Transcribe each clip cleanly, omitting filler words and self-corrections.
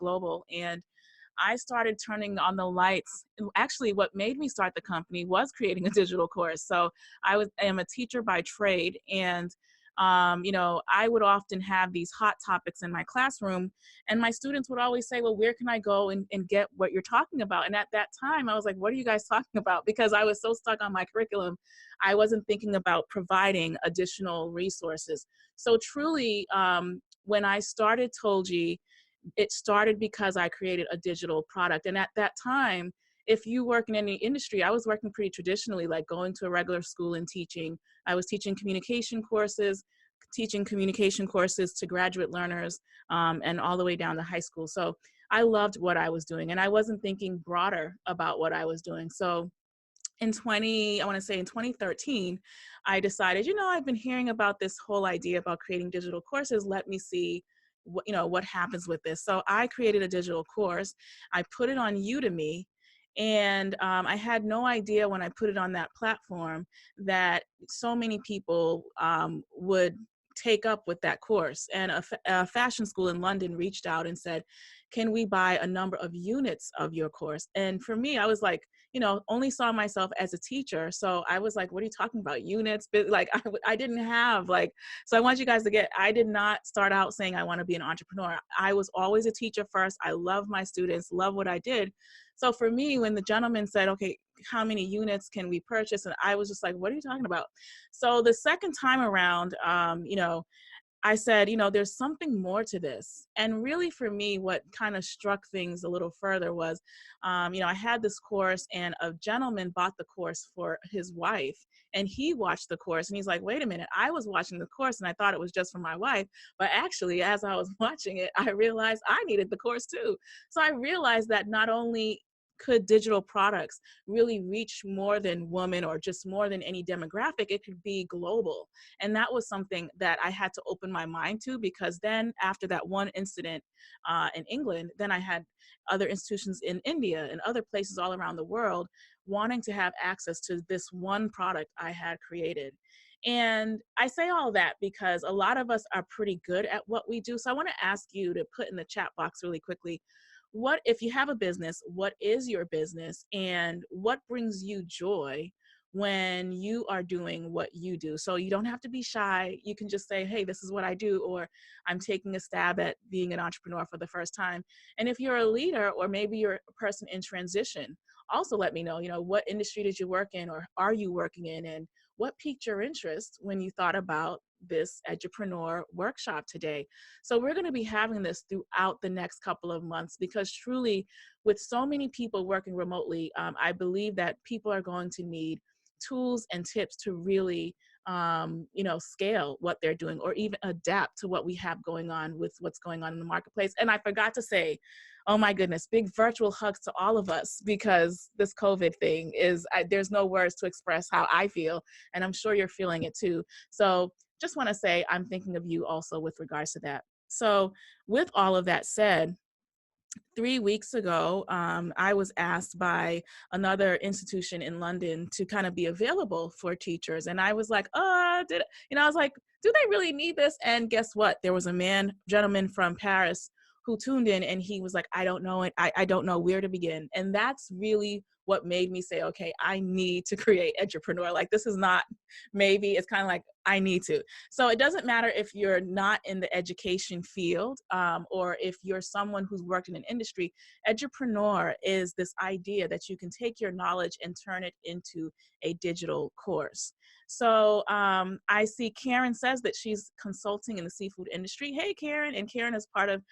global. And I started turning on the lights. Actually, what made me start the company was creating a digital course. So am a teacher by trade, and I would often have these hot topics in my classroom, and my students would always say, well, where can I go and get what you're talking about? And at that time, I was like, what are you guys talking about? Because I was so stuck on my curriculum, I wasn't thinking about providing additional resources. So truly, when I started Tolji, it started because I created a digital product. And at that time, if you work in any industry, I was working pretty traditionally, like going to a regular school and teaching. I was teaching communication courses to graduate learners, and all the way down to high school. So I loved what I was doing, and I wasn't thinking broader about what I was doing. So in 2013, I decided, I've been hearing about this whole idea about creating digital courses. Let me see what happens with this. So I created a digital course. I put it on Udemy, and I had no idea when I put it on that platform that so many people would take up with that course. And a fashion school in London reached out and said, can we buy a number of units of your course? And for me, I was like, only saw myself as a teacher. So I was like, what are you talking about? Units? But like, I didn't have so I want you guys to get, I did not start out saying I want to be an entrepreneur. I was always a teacher first. I love my students, love what I did. So for me, when the gentleman said, okay, how many units can we purchase? And I was just like, what are you talking about? So the second time around, I said, there's something more to this. And really for me, what kind of struck things a little further was, I had this course, and a gentleman bought the course for his wife, and he watched the course, and he's like, wait a minute, I was watching the course and I thought it was just for my wife. But actually, as I was watching it, I realized I needed the course too. So I realized that not only could digital products really reach more than women or just more than any demographic, it could be global. And that was something that I had to open my mind to, because then after that one incident in England, then I had other institutions in India and other places all around the world wanting to have access to this one product I had created. And I say all that because a lot of us are pretty good at what we do. So I want to ask you to put in the chat box really quickly, what, if you have a business, what is your business, and what brings you joy when you are doing what you do? So you don't have to be shy. You can just say, hey, this is what I do, or I'm taking a stab at being an entrepreneur for the first time. And if you're a leader, or maybe you're a person in transition, also let me know, what industry did you work in, or are you working in, and what piqued your interest when you thought about this Edupreneur workshop today. So we're going to be having this throughout the next couple of months, because truly, with so many people working remotely, I believe that people are going to need tools and tips to really scale what they're doing, or even adapt to what we have going on with what's going on in the marketplace. And I forgot to say, oh my goodness, big virtual hugs to all of us, because this COVID thing there's no words to express how I feel, and I'm sure you're feeling it too. So just want to say I'm thinking of you also with regards to that. So with all of that said, 3 weeks ago, I was asked by another institution in London to kind of be available for teachers. And I was like, I was like, do they really need this? And guess what? There was a gentleman from Paris who tuned in, and he was like, I don't know it. I don't know where to begin. And that's really what made me say, okay, I need to create Edupreneur. Like, this is not maybe, it's kind of like, I need to. So it doesn't matter if you're not in the education field, or if you're someone who's worked in an industry. Edupreneur is this idea that you can take your knowledge and turn it into a digital course. So I see Karen says that she's consulting in the seafood industry. Hey, Karen. And Karen is part of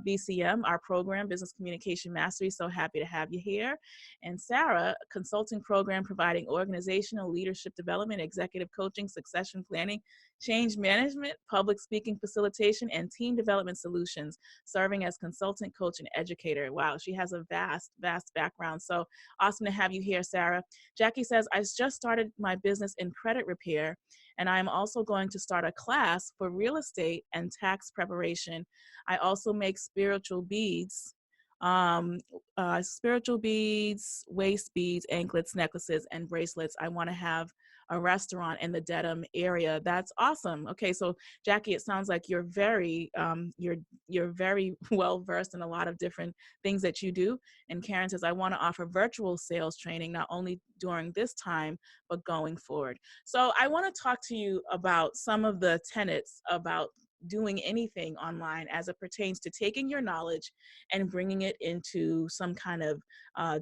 BCM, our program, Business Communication Mastery. So happy to have you here. And Sarah, consulting program providing organizational leadership development, executive coaching, succession planning, change management, public speaking facilitation, and team development solutions, serving as consultant, coach, and educator. Wow, she has a vast, vast background. So awesome to have you here, Sarah. Jackie says, I just started my business in credit repair, and I'm also going to start a class for real estate and tax preparation. I also make spiritual beads, waist beads, anklets, necklaces, and bracelets. I want to have a restaurant in the Dedham area. That's awesome. Okay, so Jackie, it sounds like you're very you're very well versed in a lot of different things that you do. And Karen says, I want to offer virtual sales training not only during this time but going forward. So I want to talk to you about some of the tenets about doing anything online as it pertains to taking your knowledge and bringing it into some kind of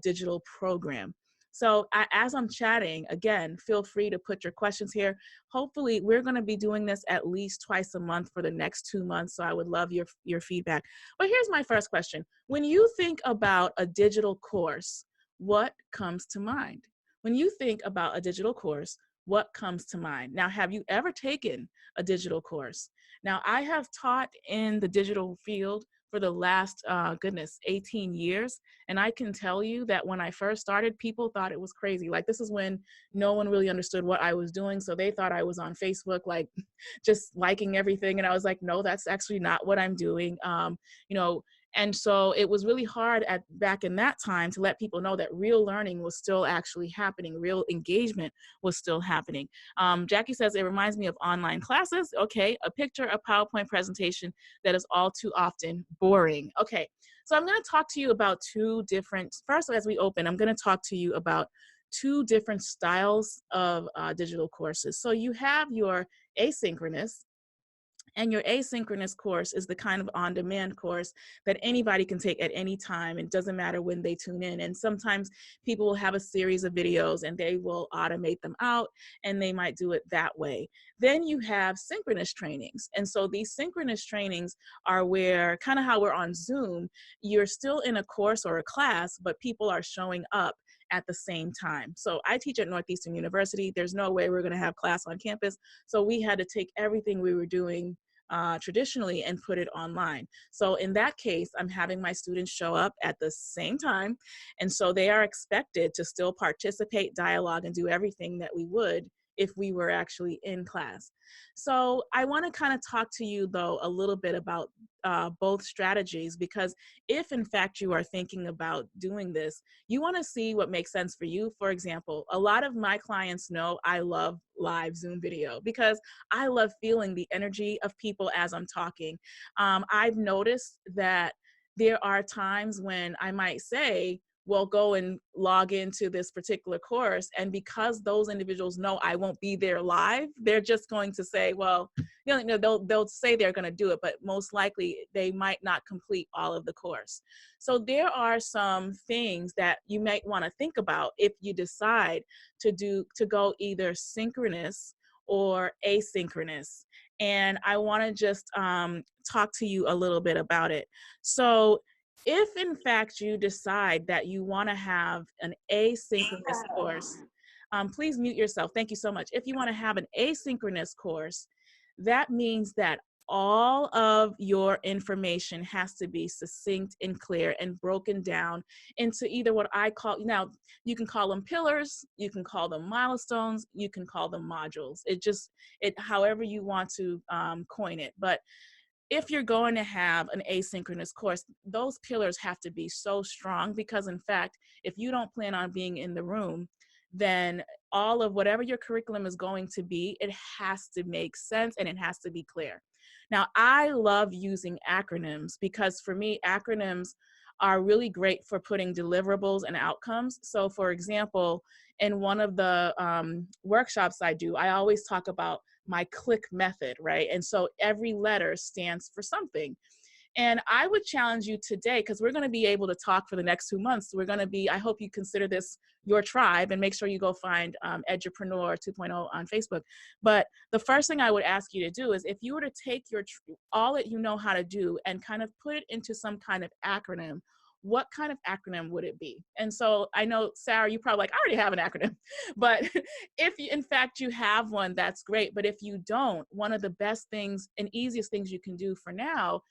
digital program. So as I'm chatting, again, feel free to put your questions here. Hopefully, we're going to be doing this at least twice a month for the next 2 months. So I would love your feedback. But here's my first question. When you think about a digital course, what comes to mind? When you think about a digital course, what comes to mind? Now, have you ever taken a digital course? Now, I have taught in the digital field for the last, 18 years. And I can tell you that when I first started, people thought it was crazy. Like, this is when no one really understood what I was doing. So they thought I was on Facebook, like just liking everything. And I was like, no, that's actually not what I'm doing. You know, and so it was really hard back in that time to let people know that real learning was still actually happening. Real engagement was still happening. Jackie says, it reminds me of online classes. Okay, a picture, a PowerPoint presentation that is all too often boring. Okay, so I'm going to talk to you about first, as we open, I'm going to talk to you about two different styles of digital courses. So you have your asynchronous, and your asynchronous course is the kind of on-demand course that anybody can take at any time. It doesn't matter when they tune in. And sometimes people will have a series of videos and they will automate them out and they might do it that way. Then you have synchronous trainings. And so these synchronous trainings are where, kind of how we're on Zoom, you're still in a course or a class, but people are showing up at the same time. So I teach at Northeastern University. There's no way we're going to have class on campus. So we had to take everything we were doing traditionally and put it online. So in that case, I'm having my students show up at the same time. And so they are expected to still participate, dialogue, and do everything that we would if we were actually in class. So I want to kind of talk to you, though, a little bit about both strategies, because if in fact you are thinking about doing this, you want to see what makes sense for you. For example, a lot of my clients know I love live Zoom video because I love feeling the energy of people as I'm talking. I've noticed that there are times when I might say, well, go and log into this particular course. And because those individuals know I won't be there live, they're just going to say, well, you know, they'll say they're going to do it, but most likely they might not complete all of the course. So there are some things that you might want to think about if you decide to go either synchronous or asynchronous. And I want to just talk to you a little bit about it. So if in fact you decide that you want to have an asynchronous course, please mute yourself. Thank you so much. If you want to have an asynchronous course, that means that all of your information has to be succinct and clear and broken down into either what I call, now you can call them pillars, you can call them milestones, you can call them modules. It however you want to coin it. But if you're going to have an asynchronous course, those pillars have to be so strong, because in fact, if you don't plan on being in the room, then all of whatever your curriculum is going to be, it has to make sense and it has to be clear. Now, I love using acronyms because for me, acronyms are really great for putting deliverables and outcomes. So for example, in one of the workshops I do, I always talk about my click method, right? And so every letter stands for something. And I would challenge you today, because we're going to be able to talk for the next 2 months. I hope you consider this your tribe and make sure you go find Edupreneur 2.0 on Facebook. But the first thing I would ask you to do is, if you were to take all that you know how to do and kind of put it into some kind of acronym, what kind of acronym would it be? And so I know, Sarah, you probably like, I already have an acronym. But if you, in fact you have one, that's great. But if you don't, one of the best things and easiest things you can do for now,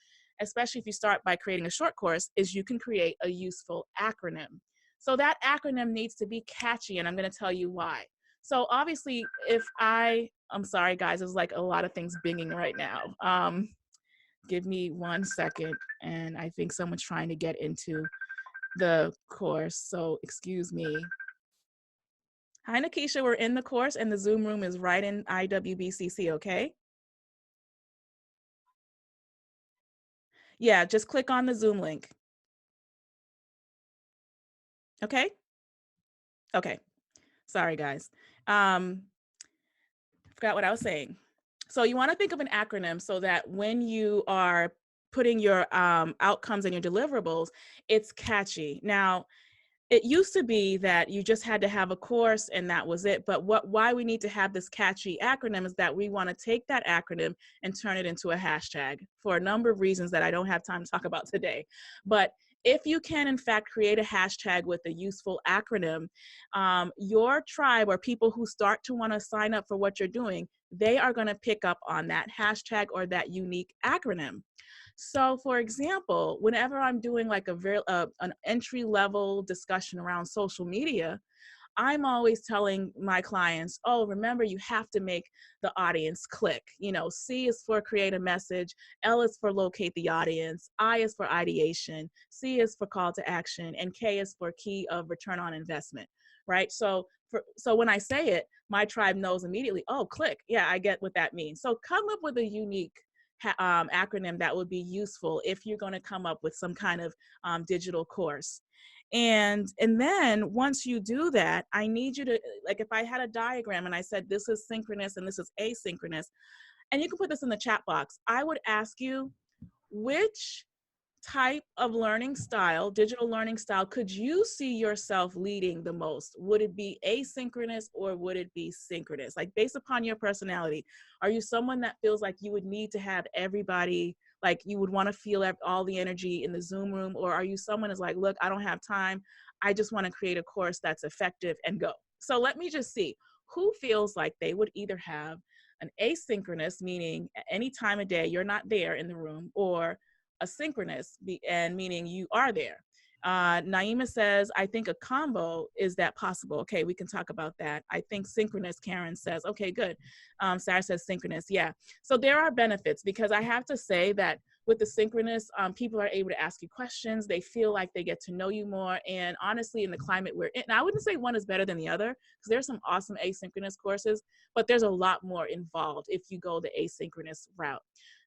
especially if you start by creating a short course, is you can create a useful acronym. So that acronym needs to be catchy, and I'm going to tell you why. So obviously, I'm sorry guys, there's like a lot of things binging right now. Give me 1 second, and I think someone's trying to get into the course, so excuse me. Hi, Nikisha. We're in the course and the Zoom room is right in IWBCC, okay? Yeah, just click on the Zoom link. Okay? Okay. Sorry, guys. Forgot what I was saying. So you want to think of an acronym so that when you are putting your outcomes and your deliverables, it's catchy. Now, it used to be that you just had to have a course and that was it. But why we need to have this catchy acronym is that we want to take that acronym and turn it into a hashtag for a number of reasons that I don't have time to talk about today. But if you can, in fact, create a hashtag with a useful acronym, your tribe or people who start to want to sign up for what you're doing, they are going to pick up on that hashtag or that unique acronym. So for example, whenever I'm doing like an entry level discussion around social media, I'm always telling my clients, oh, remember, you have to make the audience click. You know, C is for create a message, L is for locate the audience, I is for ideation, C is for call to action, and K is for key of return on investment, right? So when I say it, my tribe knows immediately, oh, click. Yeah, I get what that means. So come up with a unique acronym that would be useful if you're going to come up with some kind of digital course. And then once you do that, I need you to, like, if I had a diagram and I said this is synchronous and this is asynchronous, and you can put this in the chat box, I would ask you, which type of learning style, digital learning style, could you see yourself leading the most? Would it be asynchronous or would it be synchronous? Like, based upon your personality, are you someone that feels like you would need to have everybody, like you would want to feel all the energy in the Zoom room? Or are you someone who's like, look, I don't have time. I just want to create a course that's effective and go. So let me just see who feels like they would either have an asynchronous, meaning at any time of day, you're not there in the room, or asynchronous, and meaning you are there. Naima says, I think a combo, is that possible? Okay, we can talk about that. I think synchronous, Karen says. Okay, good. Sarah says synchronous. Yeah. So there are benefits, because I have to say that with the synchronous, people are able to ask you questions. They feel like they get to know you more. And honestly, in the climate we're in, I wouldn't say one is better than the other, because there's some awesome asynchronous courses, but there's a lot more involved if you go the asynchronous route.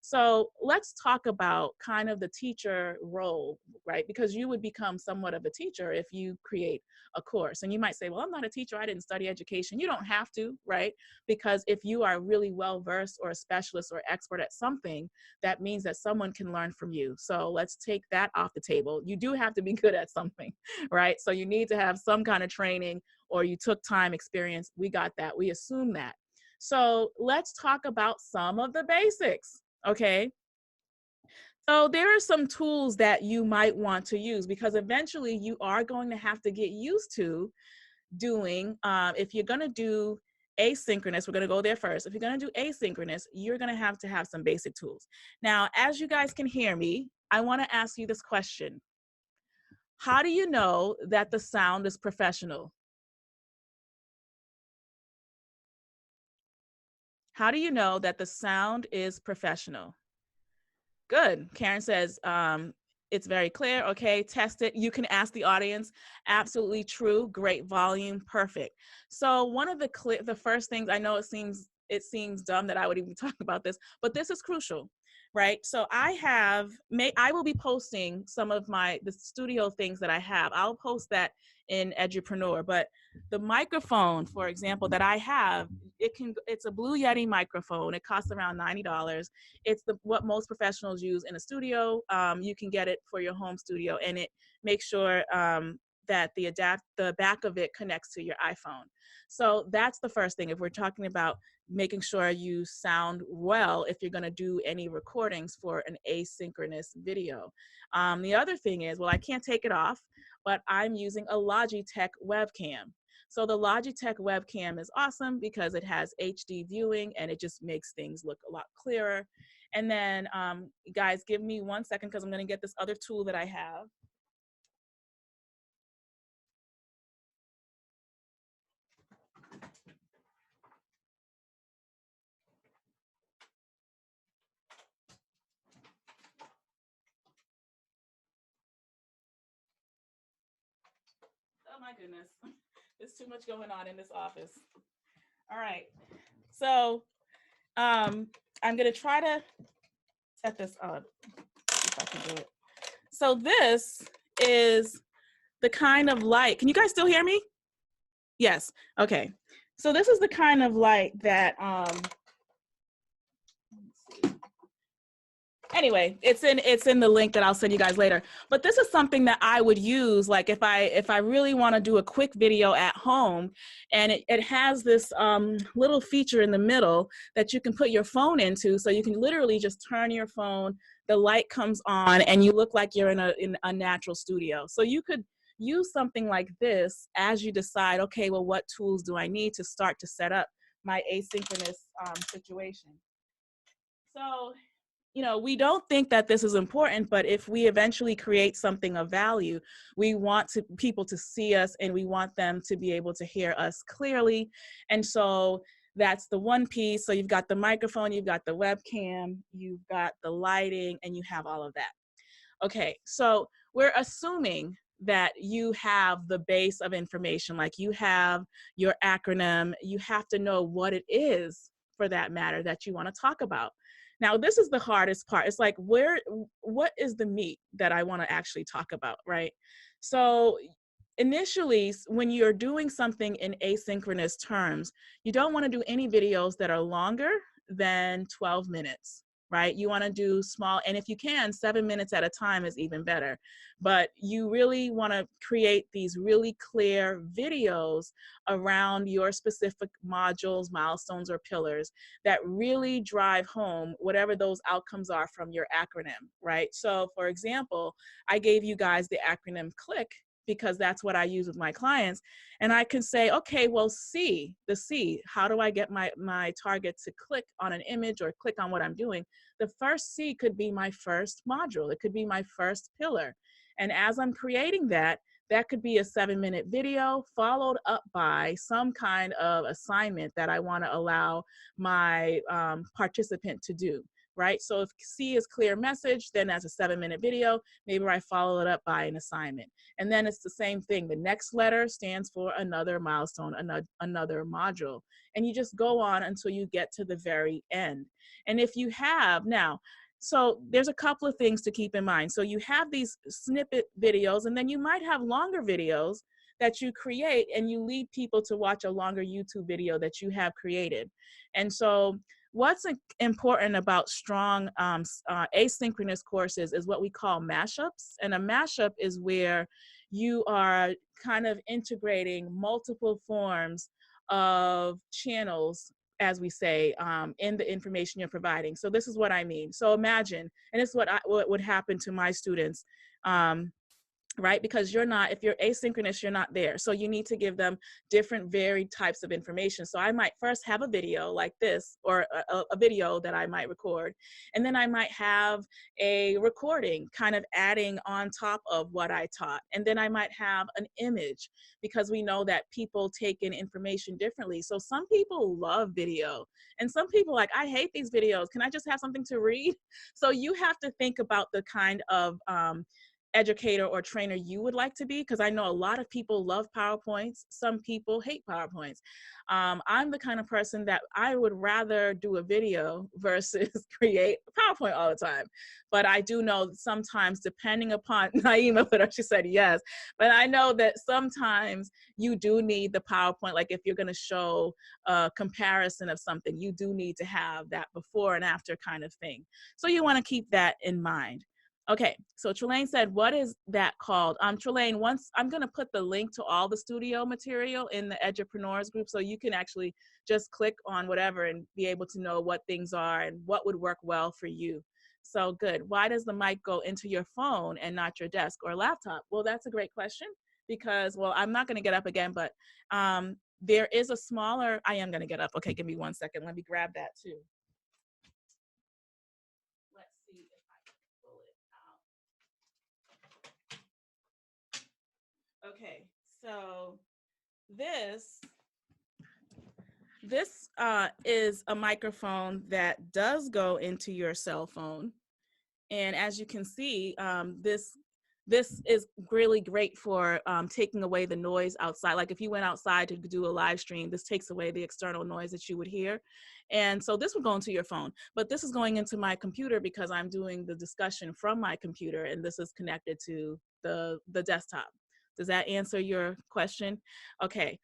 So let's talk about kind of the teacher role, right? Because you would become somewhat of a teacher if you create a course. And you might say, well, I'm not a teacher, I didn't study education. You don't have to, right? Because if you are really well versed or a specialist or expert at something, that means that someone can learn from you. So let's take that off the table. You do have to be good at something, right? So you need to have some kind of training, or you took time, experience. We got that. We assume that. So let's talk about some of the basics. Okay. So there are some tools that you might want to use, because eventually you are going to have to get used to doing, if you're going to do asynchronous, we're going to go there first. If you're going to do asynchronous, you're going to have some basic tools. Now, as you guys can hear me, I want to ask you this question. How do you know that the sound is professional? How do you know that the sound is professional? Good. Karen says, it's very clear. Okay, test it. You can ask the audience. Absolutely true. Great volume. Perfect. So one of the first things, I know it seems dumb that I would even talk about this, but this is crucial, right? So I will be posting some of the studio things that I have. I'll post that in Edupreneur, but the microphone, for example, that I have, it's a Blue Yeti microphone. It costs around $90. It's what most professionals use in a studio. You can get it for your home studio, and it makes sure that the back of it connects to your iPhone. So that's the first thing. If we're talking about making sure you sound well, if you're going to do any recordings for an asynchronous video. The other thing is, well, I can't take it off, but I'm using a Logitech webcam. So the Logitech webcam is awesome because it has HD viewing and it just makes things look a lot clearer. And then, guys, give me 1 second because I'm going to get this other tool that I have. Oh my goodness. There's too much going on in this office. All right. So I'm going to try to set this up. See if I can do it. So this is the kind of light. Can you guys still hear me? Yes. Okay. So this is the kind of light that, let's see. Anyway, it's in the link that I'll send you guys later. But this is something that I would use, like if I really want to do a quick video at home, and it has this little feature in the middle that you can put your phone into, so you can literally just turn your phone, the light comes on, and you look like you're in a natural studio. So you could use something like this as you decide, okay, well, what tools do I need to start to set up my asynchronous situation? So, you know, we don't think that this is important, but if we eventually create something of value, we want people to see us, and we want them to be able to hear us clearly. And so that's the one piece. So you've got the microphone, you've got the webcam, you've got the lighting, and you have all of that. Okay, so we're assuming that you have the base of information, like you have your acronym, you have to know what it is, for that matter, that you want to talk about. Now, this is the hardest part. It's like, what is the meat that I want to actually talk about, right? So initially, when you're doing something in asynchronous terms, you don't want to do any videos that are longer than 12 minutes. Right? You want to do small, and if you can, 7 minutes at a time is even better. But you really want to create these really clear videos around your specific modules, milestones, or pillars that really drive home whatever those outcomes are from your acronym, right? So for example, I gave you guys the acronym CLICK, because that's what I use with my clients. And I can say, okay, well, the C, how do I get my target to click on an image or click on what I'm doing? The first C could be my first module. It could be my first pillar. And as I'm creating that, that could be a 7-minute video followed up by some kind of assignment that I want to allow my participant to do. Right? So if C is clear message, then that's a 7-minute video. Maybe I follow it up by an assignment. And then it's the same thing. The next letter stands for another milestone, another module. And you just go on until you get to the very end. And if you have now, so there's a couple of things to keep in mind. So you have these snippet videos, and then you might have longer videos that you create, and you lead people to watch a longer YouTube video that you have created. And so what's important about strong asynchronous courses is what we call mashups. And a mashup is where you are kind of integrating multiple forms of channels, as we say, in the information you're providing. So this is what I mean. So imagine, and this is what would happen to my students, right? Because if you're asynchronous, you're not there. So you need to give them different varied types of information. So I might first have a video like this, or a video that I might record. And then I might have a recording kind of adding on top of what I taught. And then I might have an image, because we know that people take in information differently. So some people love video, and some people like, I hate these videos. Can I just have something to read? So you have to think about the kind of educator or trainer you would like to be, because I know a lot of people love PowerPoints. Some people hate PowerPoints. I'm the kind of person that I would rather do a video versus create a PowerPoint all the time. But I do know that sometimes, depending upon, Naima, she said yes, but I know that sometimes you do need the PowerPoint. Like if you're going to show a comparison of something, you do need to have that before and after kind of thing. So you want to keep that in mind. Okay, so Trelane said, what is that called? Trelane, once I'm going to put the link to all the studio material in the Edupreneurs group, so you can actually just click on whatever and be able to know what things are and what would work well for you. So good. Why does the mic go into your phone and not your desk or laptop? Well, that's a great question, because, well, I'm not going to get up again, but there is a smaller, I am going to get up. Okay, give me 1 second. Let me grab that too. Let's see if I can pull it out. Okay, so this is a microphone that does go into your cell phone. And as you can see, this this is really great for taking away the noise outside. Like if you went outside to do a live stream, this takes away the external noise that you would hear. And so this would go into your phone, but this is going into my computer because I'm doing the discussion from my computer, and this is connected to the desktop. Does that answer your question? Okay.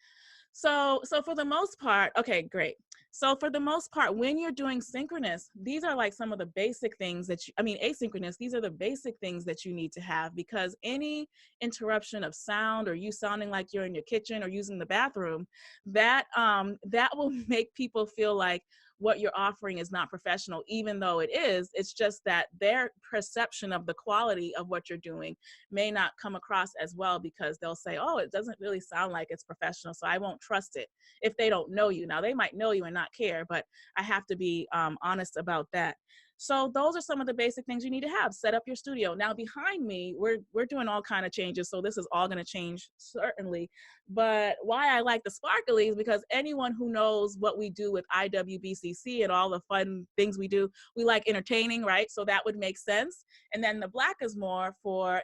So for the most part, okay, great. So for the most part, when you're doing synchronous, these are like some of the basic things that you, I mean, asynchronous, these are the basic things that you need to have, because any interruption of sound or you sounding like you're in your kitchen or using the bathroom, that will make people feel like what you're offering is not professional, even though it is. It's just that their perception of the quality of what you're doing may not come across as well, because they'll say, oh, it doesn't really sound like it's professional, so I won't trust it, if they don't know you. Now, they might know you and not care, but I have to be honest about that. So those are some of the basic things you need to have. Set up your studio. Now behind me, we're doing all kind of changes, so this is all going to change certainly. But why I like the sparkly is because anyone who knows what we do with IWBCC and all the fun things we do, we like entertaining, right? So that would make sense. And then the black is more for,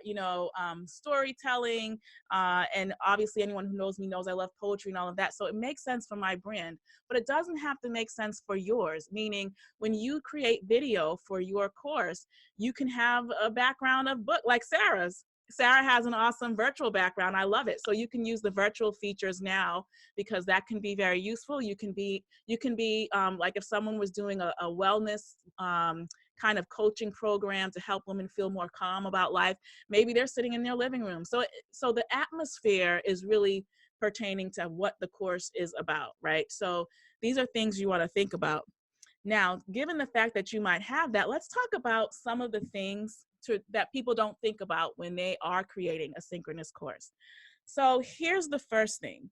storytelling. And obviously anyone who knows me knows I love poetry and all of that. So it makes sense for my brand, but it doesn't have to make sense for yours. Meaning when you create video for your course, you can have a background of book like Sarah's. Sarah has an awesome virtual background. I love it. So you can use the virtual features now, because that can be very useful. You can be like if someone was doing a wellness kind of coaching program to help women feel more calm about life, maybe they're sitting in their living room. So the atmosphere is really pertaining to what the course is about, right? So these are things you want to think about. Now, given the fact that you might have that, let's talk about some of the things that people don't think about when they are creating a synchronous course. So here's the first thing.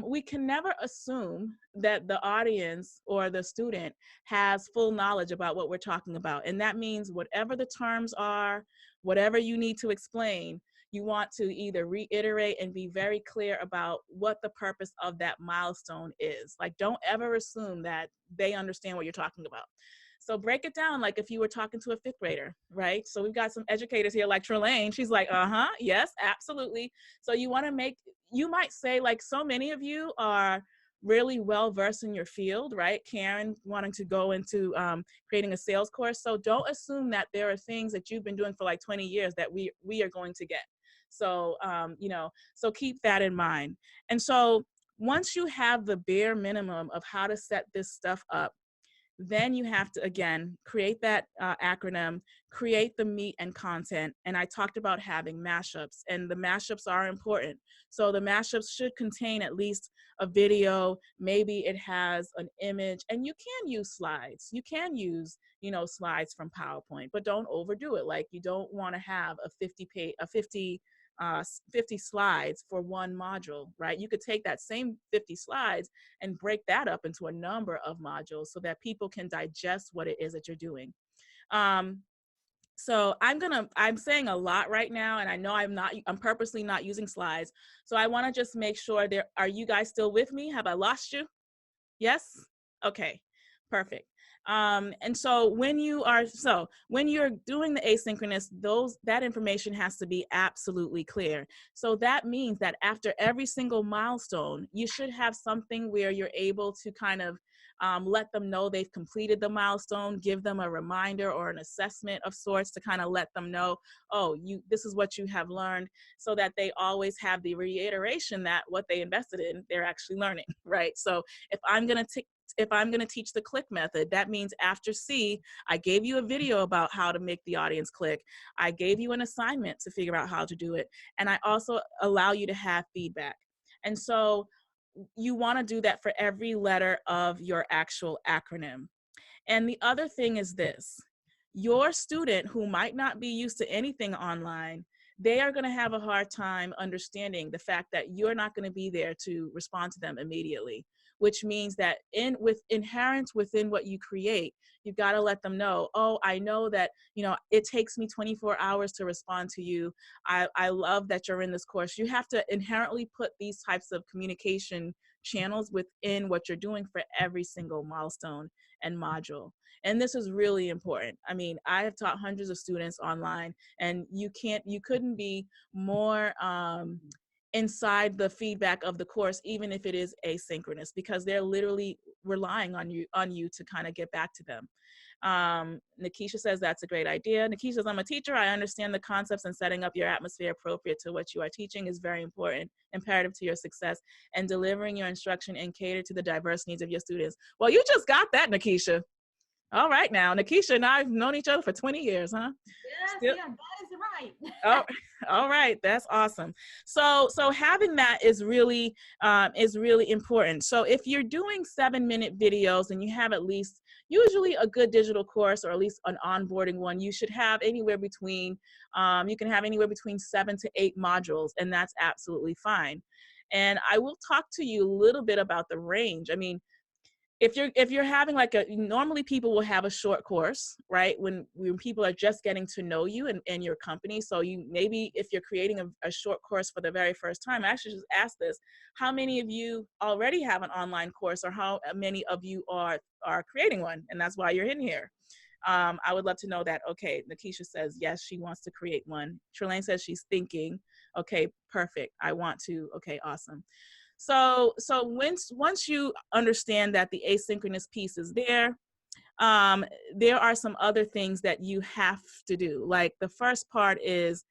We can never assume that the audience or the student has full knowledge about what we're talking about. And that means whatever the terms are, whatever you need to explain, you want to either reiterate and be very clear about what the purpose of that milestone is. Like, don't ever assume that they understand what you're talking about. So break it down like if you were talking to a fifth grader, right? So we've got some educators here like Trelane. She's like, yes, absolutely. So you might say, like, so many of you are really well versed in your field, right? Karen wanting to go into creating a sales course. So don't assume that there are things that you've been doing for like 20 years that we are going to get. So, so keep that in mind. And so once you have the bare minimum of how to set this stuff up, then you have to, again, create that acronym, create the meat and content. And I talked about having mashups, and the mashups are important. So the mashups should contain at least a video, maybe it has an image, and you can use slides. You can use, slides from PowerPoint, but don't overdo it. Like, you don't want to have a 50 slides for one module, right? You could take that same 50 slides and break that up into a number of modules so that people can digest what it is that you're doing. So I'm saying a lot right now, and I know I'm purposely not using slides. So I want to just make sure are you guys still with me? Have I lost you? Yes? Okay, perfect. And so when you're doing the asynchronous, that information has to be absolutely clear. So that means that after every single milestone, you should have something where you're able to kind of let them know they've completed the milestone, give them a reminder or an assessment of sorts to kind of let them know, oh, this is what you have learned, so that they always have the reiteration that what they invested in, they're actually learning, right? So if I'm going to teach the click method, that means after C, I gave you a video about how to make the audience click. I gave you an assignment to figure out how to do it. And I also allow you to have feedback. And so you want to do that for every letter of your actual acronym. And the other thing is this: your student who might not be used to anything online, they are going to have a hard time understanding the fact that you're not going to be there to respond to them immediately, which means that inherent within what you create, you've got to let them know, oh, I know that, it takes me 24 hours to respond to you. I love that you're in this course. You have to inherently put these types of communication channels within what you're doing for every single milestone and module. And this is really important. I mean, I have taught hundreds of students online, and you couldn't be more inside the feedback of the course, even if it is asynchronous, because they're literally relying on you to kind of get back to them. Nikisha says that's a great idea. Nikisha says, I'm a teacher. I understand the concepts, and setting up your atmosphere appropriate to what you are teaching is very important, imperative to your success, and delivering your instruction and cater to the diverse needs of your students. Well, you just got that, Nikisha. All right now, Nikisha and I have known each other for 20 years, huh? Yes, yeah, that is right. Oh, all right, that's awesome. So having that is really important. So if you're doing 7-minute videos and you have at least usually a good digital course, or at least an onboarding one, you should have anywhere between you can have anywhere between 7 to 8 modules, and that's absolutely fine. And I will talk to you a little bit about the range. I mean, if you're having like normally people will have a short course, right? When people are just getting to know you and your company. So you maybe if you're creating a short course for the very first time, I should just ask this: how many of you already have an online course, or how many of you are creating one? And that's why you're in here. I would love to know that. Okay, Nikisha says yes, she wants to create one. Trelane says she's thinking. Okay, perfect. I want to. Okay, awesome. So once you understand that the asynchronous piece is there, there are some other things that you have to do. Like the first part is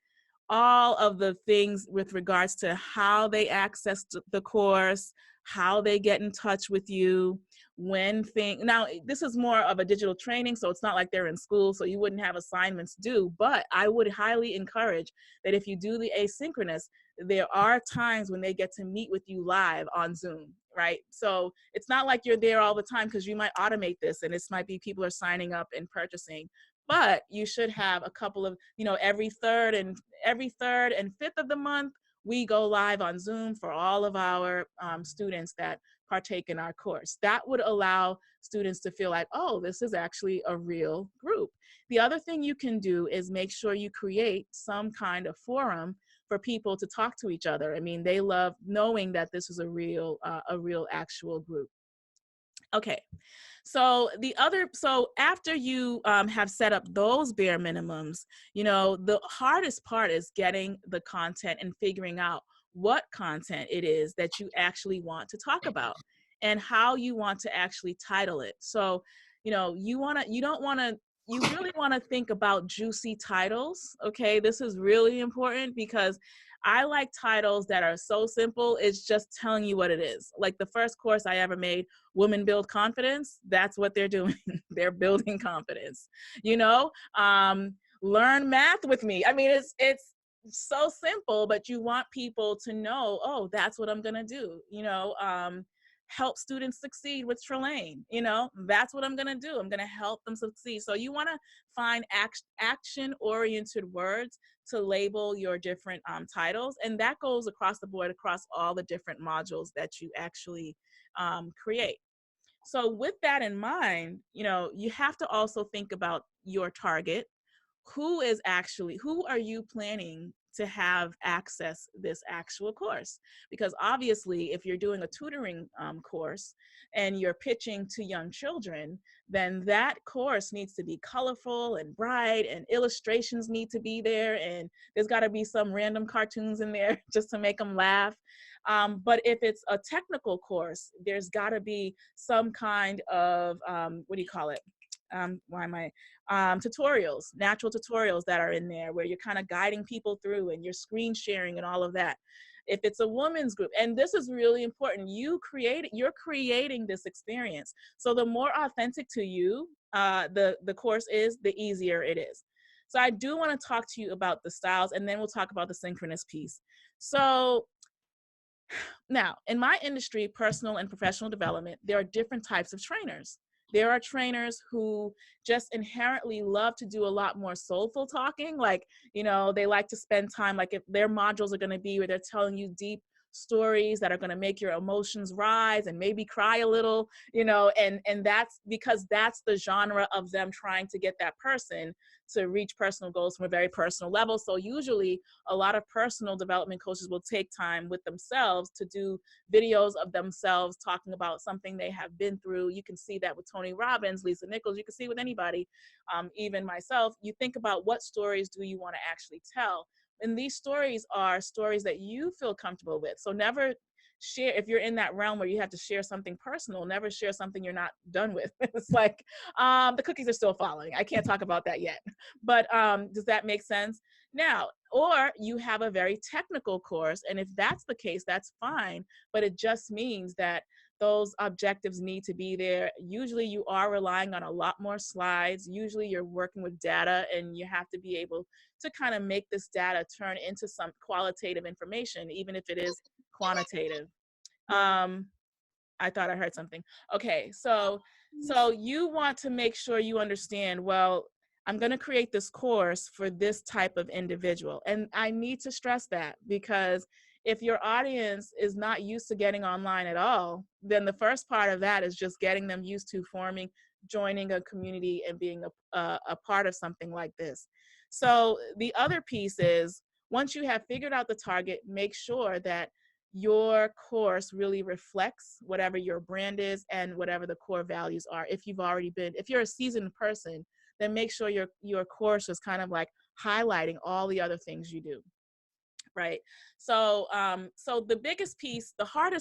all of the things with regards to how they access the course, how they get in touch with you, now this is more of a digital training, so it's not like they're in school, so you wouldn't have assignments due, but I would highly encourage that if you do the asynchronous, there are times when they get to meet with you live on Zoom, right? So it's not like you're there all the time, because you might automate this and this might be people are signing up and purchasing, but you should have a couple of, every third and fifth of the month, we go live on Zoom for all of our students that partake in our course. That would allow students to feel like, oh, this is actually a real group. The other thing you can do is make sure you create some kind of forum for people to talk to each other. I mean, they love knowing that this is a real actual group. Okay. So after you have set up those bare minimums, the hardest part is getting the content and figuring out what content it is that you actually want to talk about and how you want to actually title it. So, you really want to think about juicy titles. Okay. This is really important because I like titles that are so simple, it's just telling you what it is. Like the first course I ever made, Women Build Confidence, that's what they're doing. They're building confidence. Learn math with me. I mean, it's so simple, but you want people to know, oh, that's what I'm gonna do. Help students succeed with Trelane. That's what I'm gonna do. I'm gonna help them succeed. So you wanna find action-oriented words to label your different titles. And that goes across the board, across all the different modules that you actually create. So with that in mind, you have to also think about your target. Who are you planning to have access this actual course? Because obviously, if you're doing a tutoring course and you're pitching to young children, then that course needs to be colorful and bright, and illustrations need to be there, and there's got to be some random cartoons in there just to make them laugh. But if it's a technical course, there's got to be some kind of tutorials, natural tutorials that are in there where you're kind of guiding people through and you're screen sharing and all of that. If it's a women's group, and this is really important, you're creating this experience. So the more authentic to you the course is, the easier it is. So I do want to talk to you about the styles, and then we'll talk about the synchronous piece. So now, in my industry, personal and professional development, there are different types of trainers. There are trainers who just inherently love to do a lot more soulful talking. Like, they like to spend time, like if their modules are going to be where they're telling you deep stories that are going to make your emotions rise and maybe cry a little, you know, and that's because that's the genre of them trying to get that person to reach personal goals from a very personal level. So usually a lot of personal development coaches will take time with themselves to do videos of themselves talking about something they have been through. You can see that with Tony Robbins, Lisa Nichols, you can see with anybody, even myself. You think about what stories do you want to actually tell? And these stories are stories that you feel comfortable with. So never share, if you're in that realm where you have to share something personal, never share something you're not done with. It's like, the cookies are still falling. I can't talk about that yet. But does that make sense? Now, or you have a very technical course, and if that's the case, that's fine. But it just means that those objectives need to be there. Usually you are relying on a lot more slides. Usually you're working with data, and you have to be able to kind of make this data turn into some qualitative information, even if it is quantitative. I thought I heard something. Okay, so you want to make sure you understand, well, I'm going to create this course for this type of individual. And I need to stress that, because if your audience is not used to getting online at all, then the first part of that is just getting them used to joining a community and being a part of something like this. So the other piece is, once you have figured out the target, make sure that your course really reflects whatever your brand is and whatever the core values are. If you're a seasoned person, then make sure your course is kind of like highlighting all the other things you do, right? So so the biggest piece, the hardest